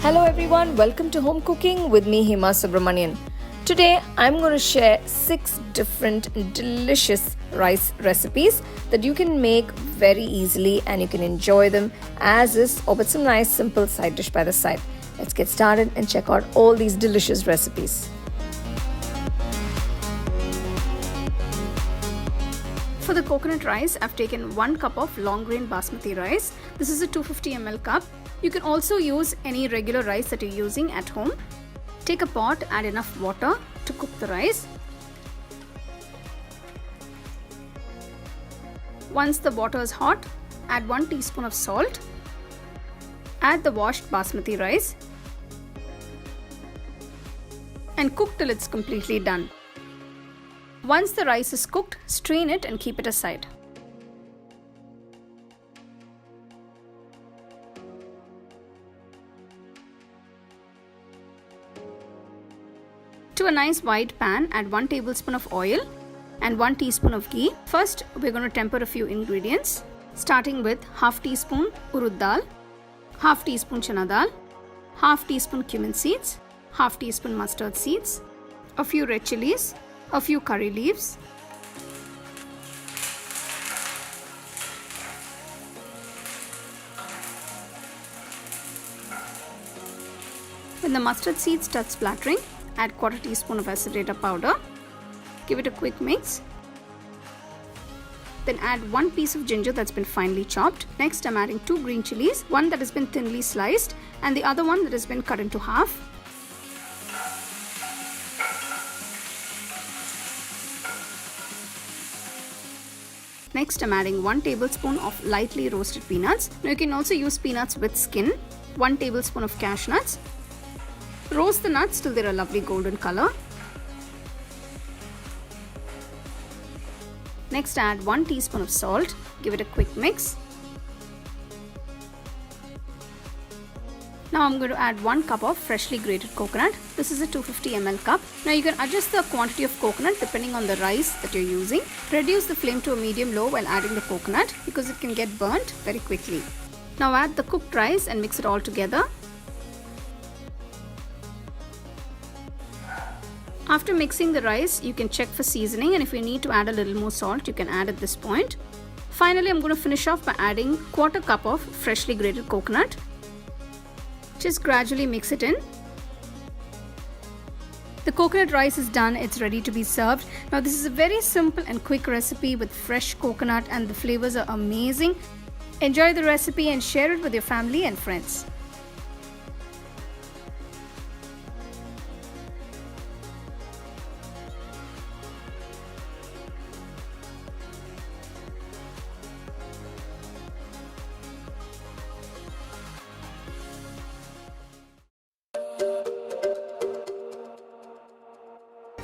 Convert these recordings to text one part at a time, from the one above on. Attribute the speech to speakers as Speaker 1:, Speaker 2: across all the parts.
Speaker 1: Hello everyone, welcome to Home Cooking with me Hema Subramanian. Today I'm going to share 6 different delicious rice recipes that you can make very easily and you can enjoy them as is or with some nice simple side dish by the side. Let's get started and check out all these delicious recipes.
Speaker 2: For the coconut rice, I've taken 1 cup of long grain basmati rice. This is a 250 ml cup. You can also use any regular rice that you're using at home. Take a pot, add enough water to cook the rice. Once the water is hot, add 1 teaspoon of salt. Add the washed basmati rice and cook till it's completely done. Once the rice is cooked, strain it and keep it aside. To a nice wide pan, add 1 tablespoon of oil and 1 teaspoon of ghee. First, we're going to temper a few ingredients, starting with half teaspoon Urad Dal, half teaspoon Chana Dal, half teaspoon Cumin Seeds, half teaspoon mustard seeds, a few red chillies, a few curry leaves, when the mustard seeds start splattering, add 1/4 teaspoon of Asafoetida Powder. Give it a quick mix. Then add 1 piece of ginger that's been finely chopped. Next, I'm adding 2 green chilies, one that has been thinly sliced and the other one that has been cut into half. Next, I'm adding 1 tablespoon of lightly roasted peanuts. Now you can also use peanuts with skin. 1 tablespoon of cashew nuts. Roast the nuts till they're a lovely golden color. Next, add 1 teaspoon of salt. Give it a quick mix. Now I'm going to add 1 cup of freshly grated coconut. This is a 250 ml cup. Now you can adjust the quantity of coconut depending on the rice that you're using. Reduce the flame to a medium-low while adding the coconut because it can get burnt very quickly. Now add the cooked rice and mix it all together. After mixing the rice, you can check for seasoning, and if you need to add a little more salt, you can add at this point. Finally, I'm going to finish off by adding 1/4 cup of freshly grated coconut. Just gradually mix it in. The coconut rice is done, it's ready to be served. Now this is a very simple and quick recipe with fresh coconut and the flavors are amazing. Enjoy the recipe and share it with your family and friends.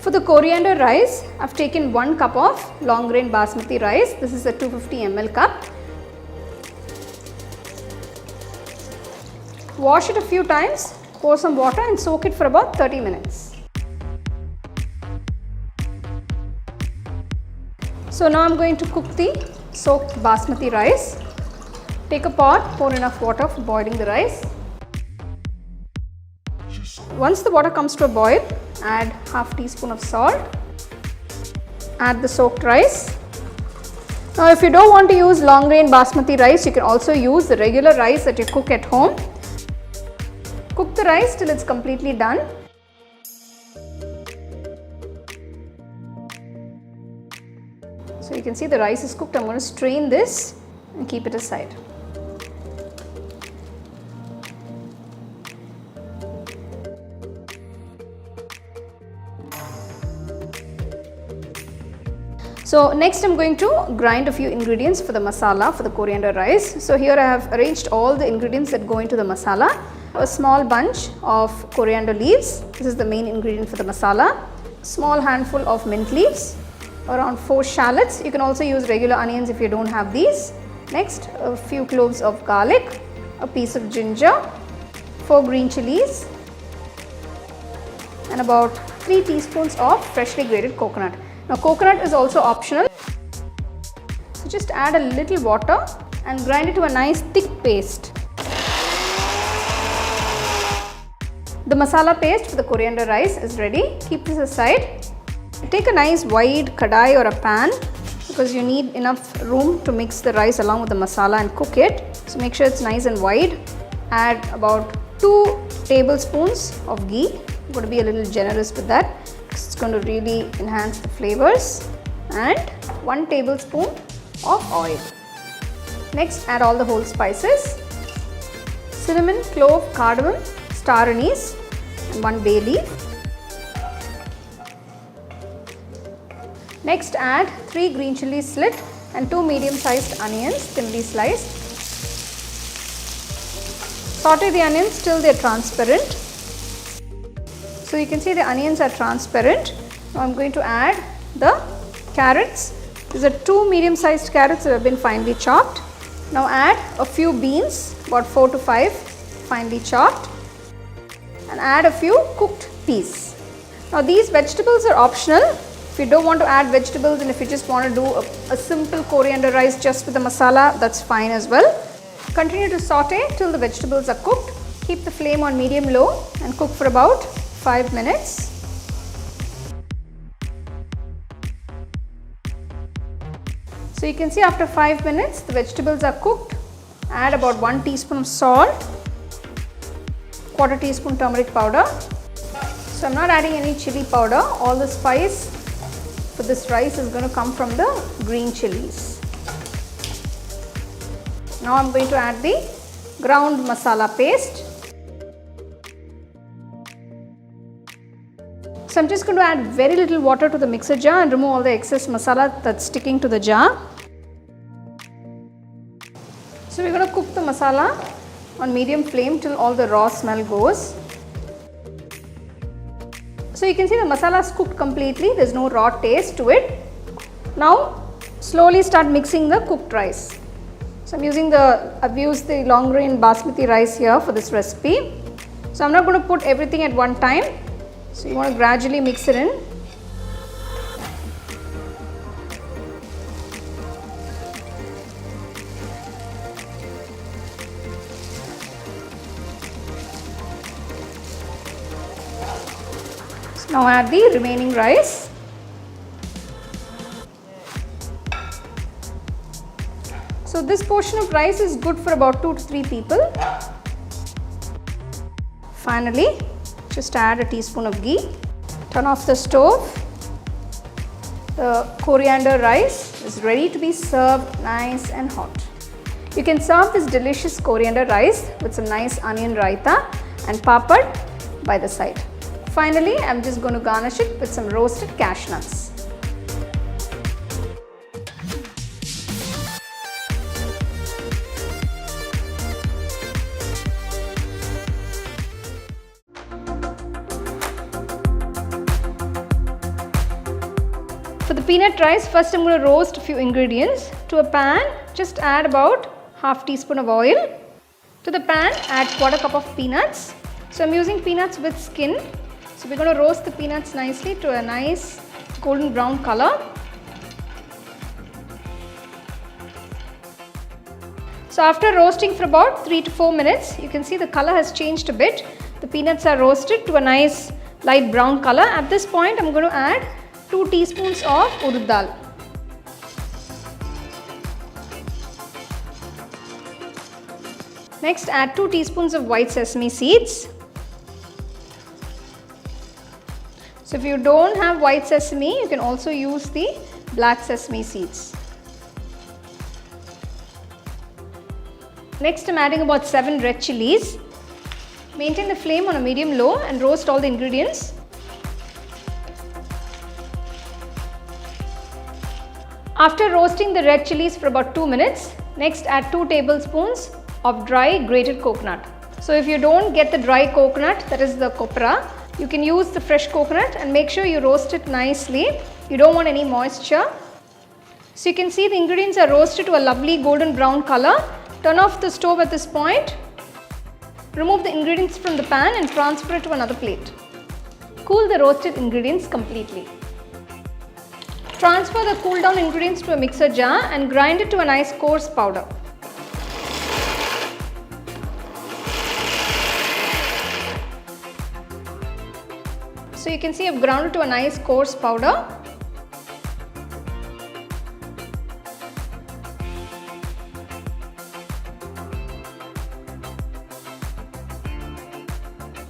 Speaker 2: For the coriander rice, I've taken 1 cup of long grain basmati rice. This is a 250 ml cup. Wash it a few times, pour some water and soak it for about 30 minutes. So now I'm going to cook the soaked basmati rice. Take a pot, pour enough water for boiling the rice. Once the water comes to a boil, add half teaspoon of salt. Add the soaked rice. Now if you don't want to use long grain basmati rice, you can also use the regular rice that you cook at home. Cook the rice till it's completely done. So you can see the rice is cooked. I'm going to strain this and keep it aside. So next I'm going to grind a few ingredients for the masala for the coriander rice. So here I have arranged all the ingredients that go into the masala. A small bunch of coriander leaves. This is the main ingredient for the masala. Small handful of mint leaves. Around 4 shallots. You can also use regular onions if you don't have these. Next, a few cloves of garlic. A piece of ginger. 4 green chilies. And about 3 teaspoons of freshly grated coconut. Now coconut is also optional, so just add a little water and grind it to a nice thick paste. The masala paste for the coriander rice is ready. Keep this aside. Take a nice wide kadai or a pan because you need enough room to mix the rice along with the masala and cook it. So make sure it's nice and wide. Add about 2 tablespoons of ghee. I'm going to be a little generous with that because it's going to really enhance the flavors. And 1 tablespoon of oil. Next, add all the whole spices. Cinnamon, clove, cardamom, star anise and 1 bay leaf. Next, add 3 green chilli slit and 2 medium-sized onions thinly sliced. Saute the onions till they are transparent. So you can see the onions are transparent. Now I am going to add the carrots. These are 2 medium-sized carrots that have been finely chopped. Now add a few beans, about 4 to 5 finely chopped, and add a few cooked peas. Now these vegetables are optional. If you don't want to add vegetables and if you just want to do a simple coriander rice just with the masala, that's fine as well. Continue to saute till the vegetables are cooked. Keep the flame on medium-low and cook for about 5 minutes. So you can see after 5 minutes the vegetables are cooked. Add about 1 teaspoon of salt, 1/4 teaspoon turmeric powder. So I'm not adding any chili powder. All the spice for this rice is going to come from the green chilies. Now I'm going to add the ground masala paste. So I'm just going to add very little water to the mixer jar and remove all the excess masala that's sticking to the jar. So we're going to cook the masala on medium flame till all the raw smell goes. So you can see the masala is cooked completely, there's no raw taste to it. Now slowly start mixing the cooked rice. So I've used the long grain basmati rice here for this recipe. So I'm not going to put everything at one time. So you want to gradually mix it in. Now add the remaining rice. So this portion of rice is good for about 2 to 3 people. Finally, just add a teaspoon of ghee. Turn off the stove. The coriander rice is ready to be served nice and hot. You can serve this delicious coriander rice with some nice onion raita and papad by the side. Finally, I am just going to garnish it with some roasted cashew nuts. For the peanut rice, first I am going to roast a few ingredients. To a pan, just add about half teaspoon of oil. To the pan, add 1/4 cup of peanuts. So I am using peanuts with skin. So we're going to roast the peanuts nicely to a nice golden brown color. So after roasting for about 3 to 4 minutes, you can see the color has changed a bit. The peanuts are roasted to a nice light brown color. At this point, I'm going to add 2 teaspoons of Urad Dal. Next, add 2 teaspoons of white sesame seeds. So if you don't have white sesame, you can also use the black sesame seeds. Next, I'm adding about 7 red chillies. Maintain the flame on a medium-low and roast all the ingredients. After roasting the red chillies for about 2 minutes, next add 2 tablespoons of dry grated coconut. So if you don't get the dry coconut, that is the copra, you can use the fresh coconut and make sure you roast it nicely. You don't want any moisture. So you can see the ingredients are roasted to a lovely golden brown color. Turn off the stove at this point. Remove the ingredients from the pan and transfer it to another plate. Cool the roasted ingredients completely. Transfer the cooled down ingredients to a mixer jar and grind it to a nice coarse powder. So you can see I've ground it to a nice coarse powder.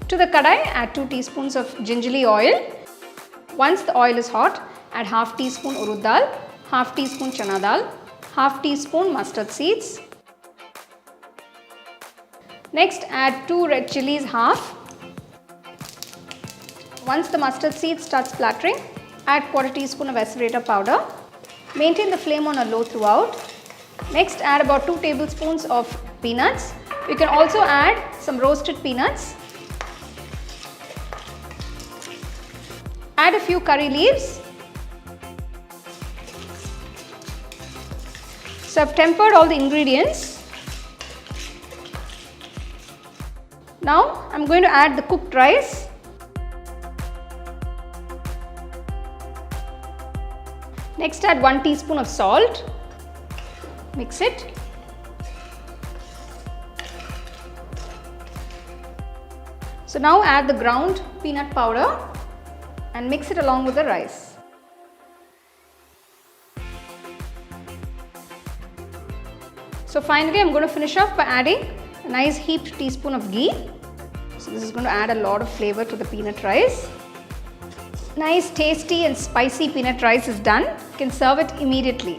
Speaker 2: To the kadai, add 2 teaspoons of gingerly oil. Once the oil is hot, add half teaspoon urad dal, half teaspoon chana dal, half teaspoon mustard seeds. Next, add 2 red chillies half. Once the mustard seeds start splattering, add quarter teaspoon of Asafoetida powder. Maintain the flame on a low throughout. Next, add about 2 tablespoons of peanuts. You can also add some roasted peanuts. Add a few curry leaves. So I've tempered all the ingredients. Now I'm going to add the cooked rice. Next, add 1 teaspoon of salt. Mix it. So now add the ground peanut powder and mix it along with the rice. So finally, I'm going to finish off by adding a nice heaped teaspoon of ghee. So this is going to add a lot of flavor to the peanut rice. Nice, tasty and spicy peanut rice is done. You can serve it immediately.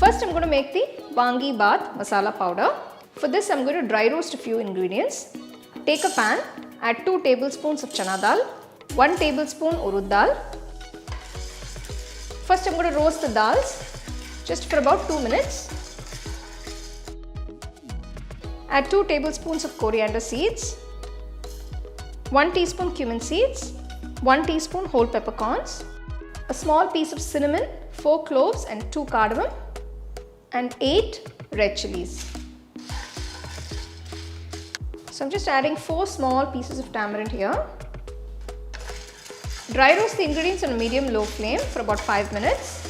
Speaker 2: First, I'm going to make the Vangi Bath masala powder. For this, I'm going to dry roast a few ingredients. Take a pan, add 2 tablespoons of chana dal, 1 tablespoon urad dal. First, I'm going to roast the dals just for about 2 minutes. Add 2 tablespoons of coriander seeds, 1 teaspoon cumin seeds, 1 teaspoon whole peppercorns, a small piece of cinnamon, 4 cloves and 2 cardamom, and 8 red chillies. So I'm just adding 4 small pieces of tamarind here. Dry roast the ingredients on a medium-low flame for about 5 minutes.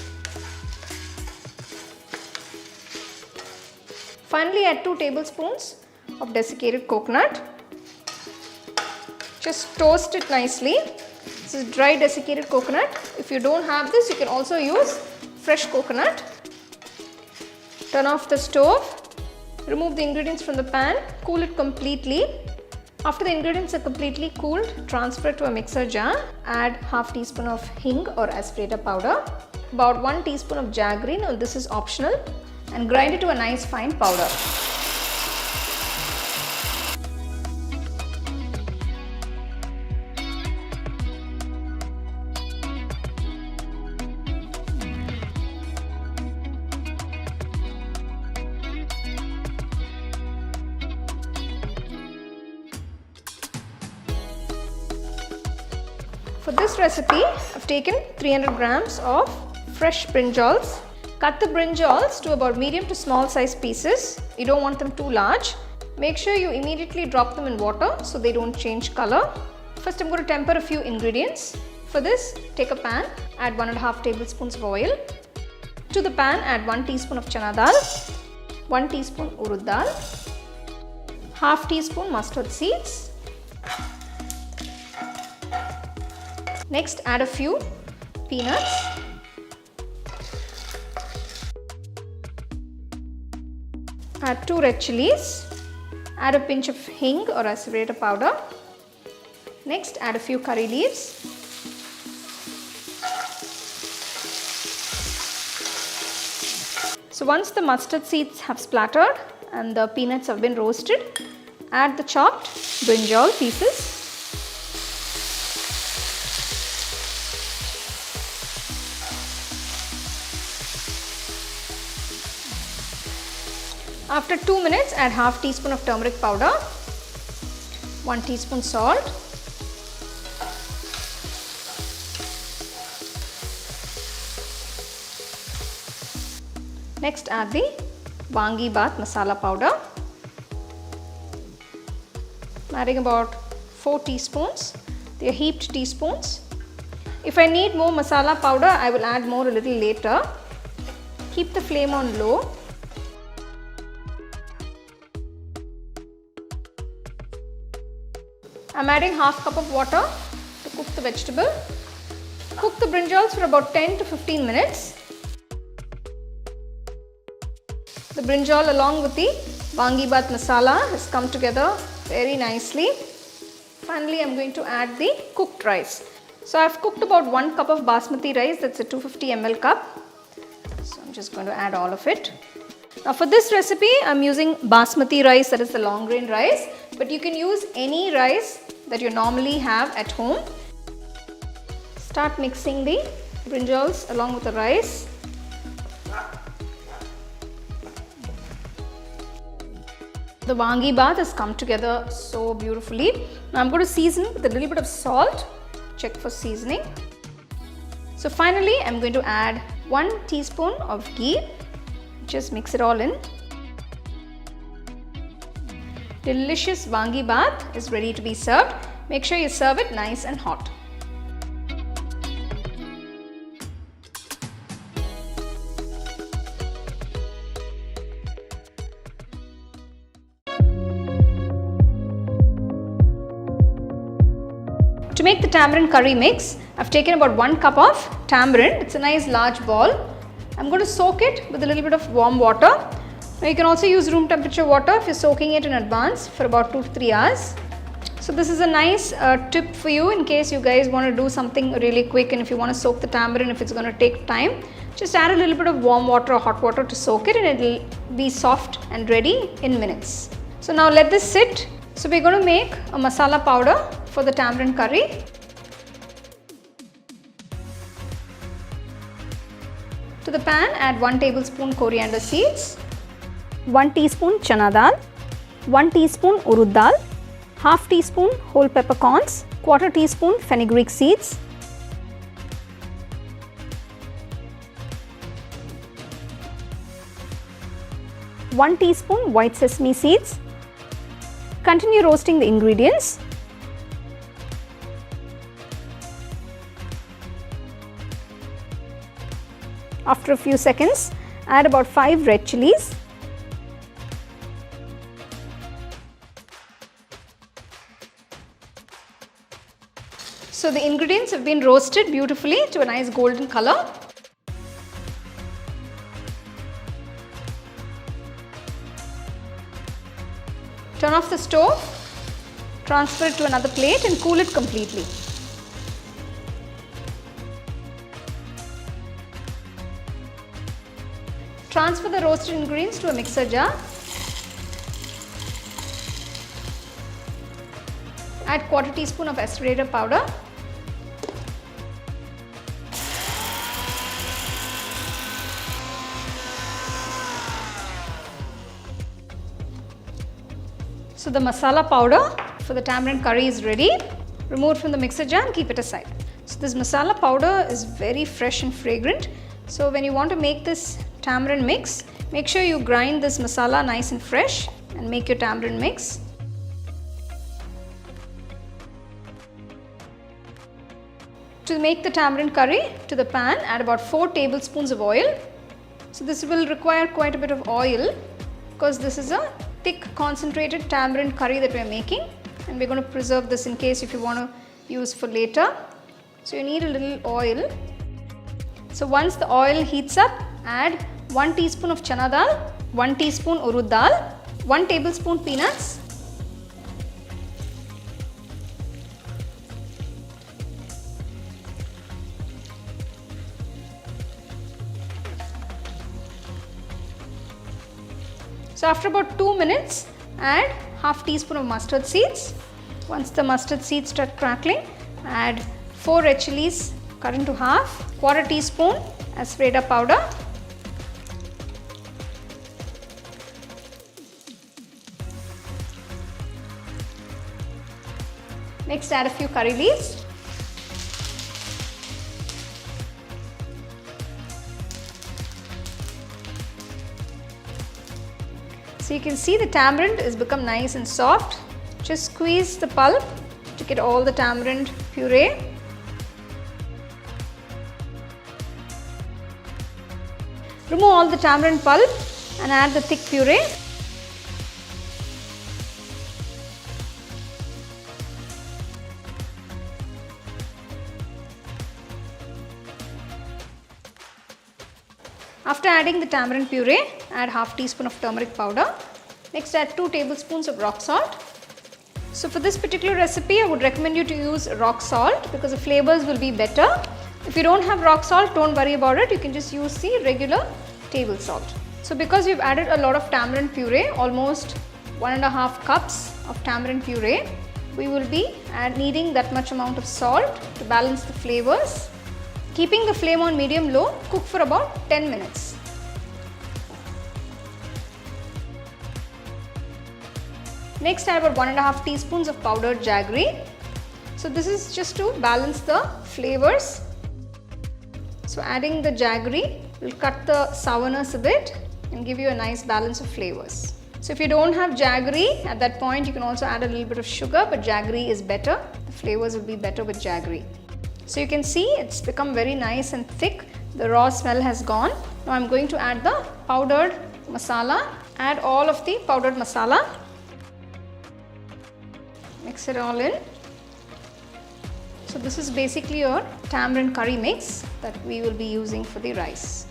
Speaker 2: Finally, add 2 tablespoons of desiccated coconut. Just toast it nicely. This is dry desiccated coconut. If you don't have this, you can also use fresh coconut. Turn off the stove, remove the ingredients from the pan, cool it completely. After the ingredients are completely cooled, transfer it to a mixer jar. Add half teaspoon of hing or Asafoetida powder, about 1 teaspoon of jaggery, and this is optional, and grind it to a nice fine powder. For this recipe, I've taken 300 grams of fresh brinjals. Cut the brinjals to about medium to small size pieces. You don't want them too large. Make sure you immediately drop them in water so they don't change color. First, I'm going to temper a few ingredients. For this, take a pan, add 1.5 tablespoons of oil. To the pan, add 1 teaspoon of chana dal, 1 teaspoon urad dal, half teaspoon mustard seeds. Next, add a few peanuts. Add 2 red chillies. Add a pinch of hing or Asafoetida powder. Next, add a few curry leaves. So once the mustard seeds have splattered and the peanuts have been roasted, add the chopped brinjal pieces. After 2 minutes, add half teaspoon of turmeric powder, 1 teaspoon salt, Next add the Vangi Bath masala powder. I'm adding about 4 teaspoons. They are heaped teaspoons. If I need more masala powder, I will add more a little later. Keep the flame on low. I'm adding half cup of water to cook the vegetable. Cook the brinjals for about 10 to 15 minutes. The brinjal along with the Vangi Bath masala has come together very nicely. Finally, I am going to add the cooked rice. So I have cooked about 1 cup of Basmati rice, that's a 250 ml cup. So I am just going to add all of it. Now for this recipe, I am using Basmati rice, that is the long grain rice, but you can use any rice that you normally have at home. Start mixing the brinjals along with the rice. The Vangi Bath has come together so beautifully. Now I'm going to season with a little bit of salt. Check for seasoning. So finally, I'm going to add 1 teaspoon of ghee. Just mix it all in. Delicious Vangi Bath is ready to be served. Make sure you serve it nice and hot. To make the tamarind curry mix, I've taken about 1 cup of tamarind. It's a nice large ball. I'm going to soak it with a little bit of warm water. Now you can also use room temperature water if you're soaking it in advance for about 2 to 3 hours. So this is a nice tip for you in case you guys want to do something really quick, and if you want to soak the tamarind, if it's going to take time, just add a little bit of warm water or hot water to soak it and it will be soft and ready in minutes. So now let this sit. So we're going to make a masala powder for the tamarind curry. To the pan, add 1 tablespoon coriander seeds, 1 teaspoon Chana Dal, 1 teaspoon Urad Dal, half teaspoon whole peppercorns, quarter teaspoon fenugreek seeds, one teaspoon white sesame seeds. Continue roasting the ingredients. After a few seconds, add about 5 red chillies. So the ingredients have been roasted beautifully to a nice golden color. Turn off the stove, transfer it to another plate and cool it completely. Transfer the roasted ingredients to a mixer jar. Add quarter teaspoon of Asafoetida powder. So the masala powder for the tamarind curry is ready. Remove it from the mixer jar and keep it aside. So this masala powder is very fresh and fragrant. So when you want to make this tamarind mix, make sure you grind this masala nice and fresh and make your tamarind mix. To make the tamarind curry, to the pan add about 4 tablespoons of oil. So this will require quite a bit of oil because this is a thick concentrated tamarind curry that we are making, and we are going to preserve this in case if you want to use for later. So you need a little oil. So once the oil heats up, add 1 teaspoon of Chana Dal, 1 teaspoon Urad Dal, 1 tablespoon peanuts, so after about 2 minutes, add half teaspoon of mustard seeds. Once the mustard seeds start crackling, add 4 red chillies cut into half, quarter teaspoon Asafoetida powder, next add a few curry leaves, So you can see the tamarind has become nice and soft. Just squeeze the pulp to get all the tamarind puree. Remove all the tamarind pulp and add the thick puree. After adding the tamarind puree, add half teaspoon of turmeric powder. Next, add 2 tablespoons of rock salt. So for this particular recipe, I would recommend you to use rock salt because the flavors will be better. If you don't have rock salt, don't worry about it. You can just use the regular table salt. So because we've added a lot of tamarind puree, almost 1.5 cups of tamarind puree, we will be needing that much amount of salt to balance the flavors. Keeping the flame on medium-low, cook for about 10 minutes. Next, add about 1.5 teaspoons of powdered jaggery. So this is just to balance the flavors. So adding the jaggery will cut the sourness a bit and give you a nice balance of flavors. So if you don't have jaggery, at that point you can also add a little bit of sugar, but jaggery is better. The flavors will be better with jaggery. So you can see it's become very nice and thick. The raw smell has gone. Now I'm going to add the powdered masala. Add all of the powdered masala. Mix it all in. So this is basically your tamarind curry mix that we will be using for the rice.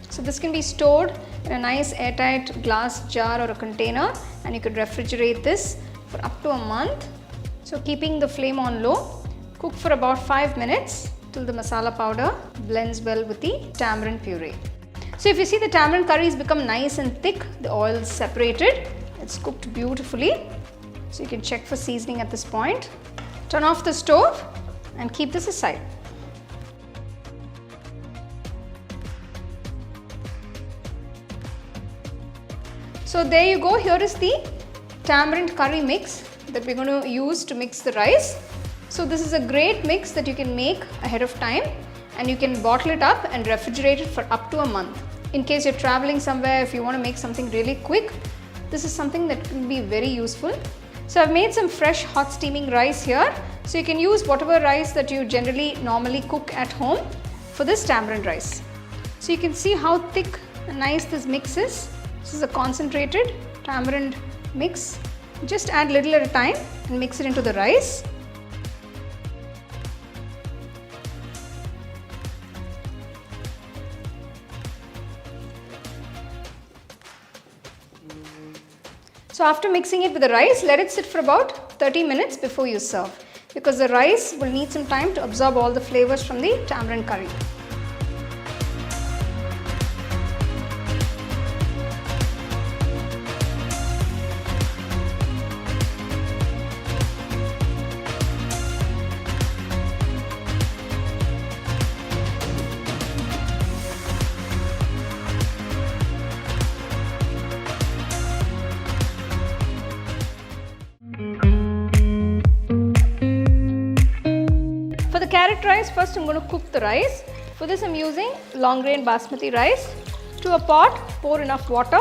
Speaker 2: So this can be stored in a nice airtight glass jar or a container, and you could refrigerate this for up to a month. So keeping the flame on low, cook for about 5 minutes till the masala powder blends well with the tamarind puree. So if you see the tamarind curry has become nice and thick, the oil is separated, it's cooked beautifully. So you can check for seasoning at this point. Turn off the stove and keep this aside. So there you go, here is the tamarind curry mix that we're going to use to mix the rice. So this is a great mix that you can make ahead of time, and you can bottle it up and refrigerate it for up to a month. In case you're traveling somewhere, if you want to make something really quick, this is something that can be very useful. So I've made some fresh hot steaming rice here. So you can use whatever rice that you normally cook at home for this tamarind rice. So you can see how thick and nice this mix is. This is a concentrated tamarind mix. Just add little at a time and mix it into the rice. So after mixing it with the rice, let it sit for about 30 minutes before you serve, because the rice will need some time to absorb all the flavors from the tamarind curry. For the carrot rice, first I'm going to cook the rice. For this I'm using long grain basmati rice. To a pot, pour enough water.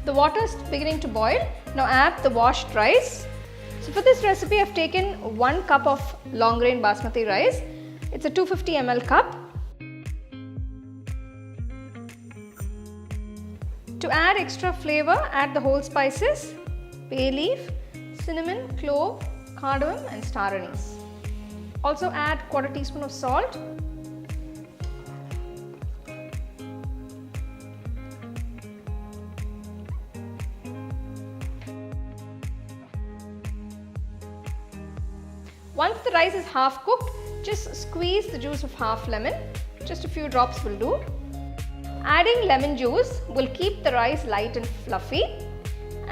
Speaker 2: The water is beginning to boil. Now add the washed rice. So for this recipe I've taken 1 cup of long grain basmati rice. It's a 250 ml cup. To add extra flavor, add the whole spices, bay leaf, cinnamon, clove, cardamom and star anise. Also add 1/4 teaspoon of salt. Once the rice is half cooked, just squeeze the juice of half lemon. Just a few drops will do. Adding lemon juice will keep the rice light and fluffy,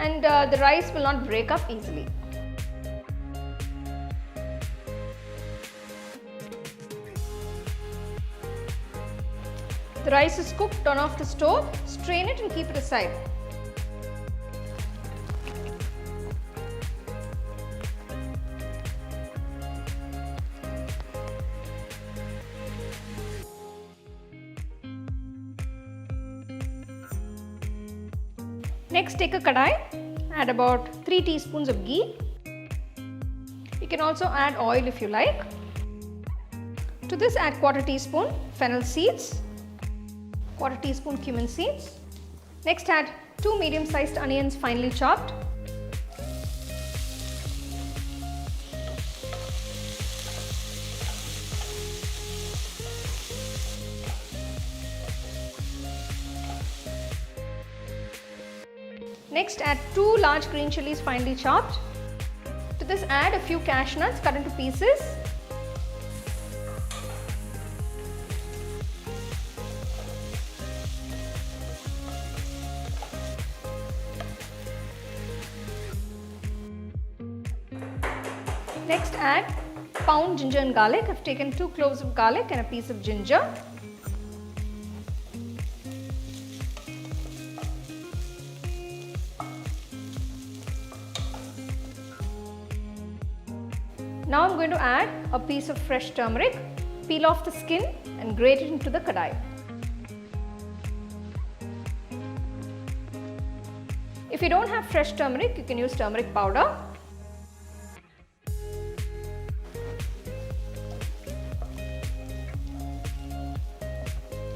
Speaker 2: and the rice will not break up easily. The rice is cooked, turn off the stove, strain it and keep it aside. Next, take a kadai, add about 3 teaspoons of ghee. You can also add oil if you like. To this, add quarter teaspoon fennel seeds, quarter teaspoon cumin seeds. Next, add 2 medium-sized onions finely chopped. Next, add 2 large green chillies finely chopped. To this, add a few cashew nuts cut into pieces. Next, add pound ginger and garlic. I've taken 2 cloves of garlic and a piece of ginger. Now I'm going to add a piece of fresh turmeric, peel off the skin and grate it into the kadai. If you don't have fresh turmeric, you can use turmeric powder.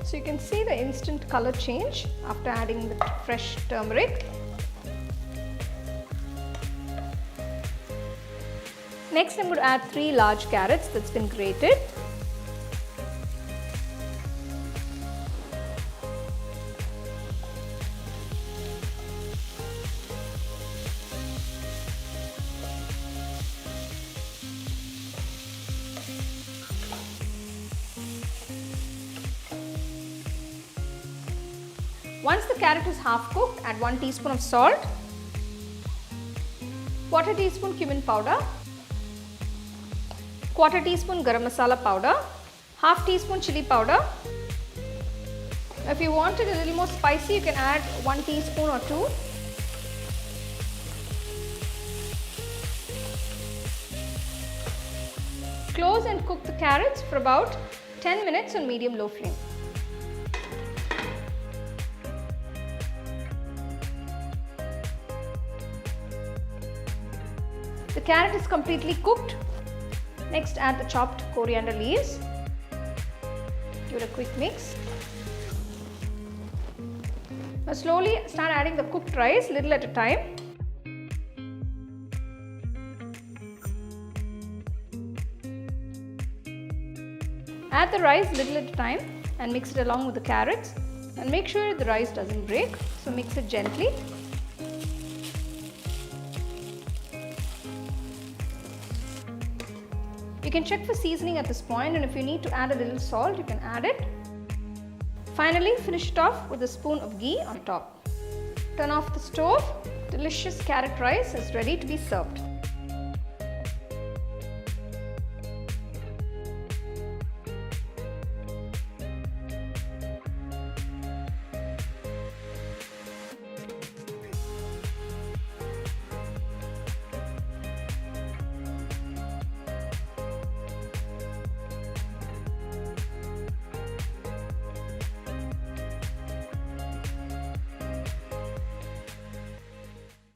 Speaker 2: So you can see the instant color change after adding the fresh turmeric. Next, I'm going to add 3 large carrots that's been grated. Once the carrot is half cooked, add 1 teaspoon of salt, quarter teaspoon cumin powder, quarter teaspoon garam masala powder, half teaspoon chilli powder. If you want it a little more spicy, you can add 1 teaspoon or 2. Close and cook the carrots for about 10 minutes on medium-low flame. The carrot is completely cooked. Next, add the chopped coriander leaves. Give it a quick mix. Now slowly start adding the cooked rice little at a time. Add the rice little at a time and mix it along with the carrots, and make sure the rice doesn't break, so mix it gently. You can check for seasoning at this point, and if you need to add a little salt, you can add it. Finally, finish it off with a spoon of ghee on top. Turn off the stove. Delicious carrot rice is ready to be served.